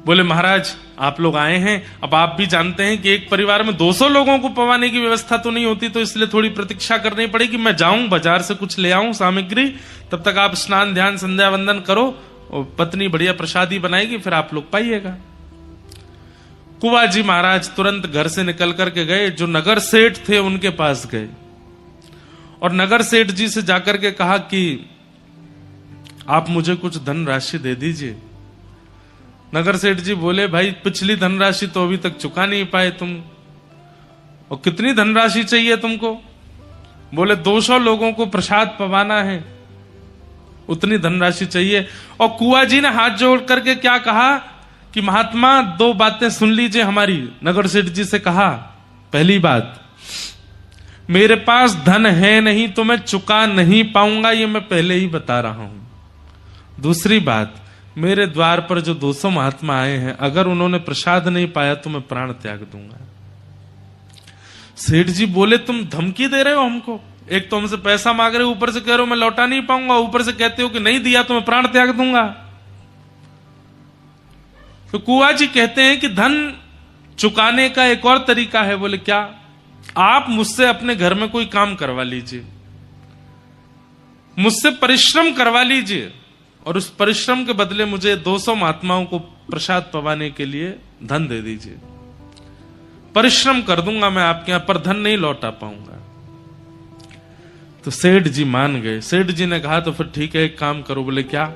बोले महाराज आप लोग आए हैं, अब आप भी जानते हैं कि एक परिवार में 200 लोगों को पवाने की व्यवस्था तो नहीं होती, तो इसलिए थोड़ी प्रतीक्षा करनी पड़ेगी। मैं जाऊं बाजार से कुछ ले आऊं सामग्री, तब तक आप स्नान ध्यान संध्या वंदन करो और पत्नी बढ़िया प्रसादी बनाएगी, फिर आप लोग पाइएगा। कुंवर जी महाराज तुरंत घर से निकल करके गए, जो नगर सेठ थे उनके पास गए और नगर सेठ जी से जाकर के कहा कि आप मुझे कुछ धनराशि दे दीजिए। नगर सेठ जी बोले भाई पिछली धनराशि तो अभी तक चुका नहीं पाए तुम, और कितनी धनराशि चाहिए तुमको? बोले 200 लोगों को प्रसाद पवाना है, उतनी धनराशि चाहिए। और कुंवर जी ने हाथ जोड़ करके क्या कहा कि महात्मा 2 बातें सुन लीजिए हमारी। नगर सेठ जी से कहा, पहली बात, मेरे पास धन है नहीं तो मैं चुका नहीं पाऊंगा, ये मैं पहले ही बता रहा हूं। दूसरी बात, मेरे द्वार पर जो 200 महात्मा आए हैं, अगर उन्होंने प्रसाद नहीं पाया तो मैं प्राण त्याग दूंगा। सेठ जी बोले तुम धमकी दे रहे हो हमको, एक तो हमसे पैसा मांग रहे हो, ऊपर से कह रहे हो मैं लौटा नहीं पाऊंगा, ऊपर से कहते हो कि नहीं दिया तो मैं प्राण त्याग दूंगा। तो कुंवर जी कहते हैं कि धन चुकाने का एक और तरीका है। बोले क्या? आप मुझसे अपने घर में कोई काम करवा लीजिए, मुझसे परिश्रम करवा लीजिए और उस परिश्रम के बदले मुझे 200 महात्माओं को प्रसाद पवाने के लिए धन दे दीजिए। परिश्रम कर दूंगा मैं आपके यहां, पर धन नहीं लौटा पाऊंगा। तो सेठ जी मान गए। सेठ जी ने कहा तो फिर ठीक है, एक काम करो। बोले क्या?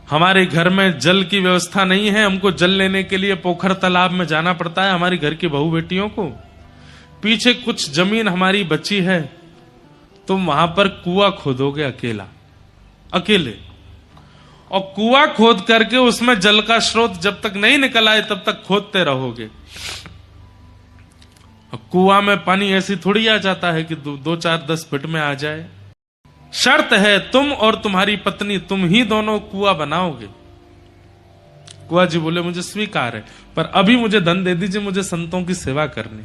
हमारे घर में जल की व्यवस्था नहीं है, हमको जल लेने के लिए पोखर तालाब में जाना पड़ता है हमारी घर की बहू बेटियों को। पीछे कुछ जमीन हमारी बची है, तुम वहां पर कुआं खोदोगे अकेले, और कुआं खोद करके उसमें जल का स्रोत जब तक नहीं निकल आए तब तक खोदते रहोगे। कुआं में पानी ऐसी थोड़ी आ जाता है कि 2-4-10 फीट में आ जाए। शर्त है तुम और तुम्हारी पत्नी, तुम ही दोनों कुआं बनाओगे। कुंवर जी बोले मुझे स्वीकार है, पर अभी मुझे धन दे दीजिए, मुझे संतों की सेवा करनी।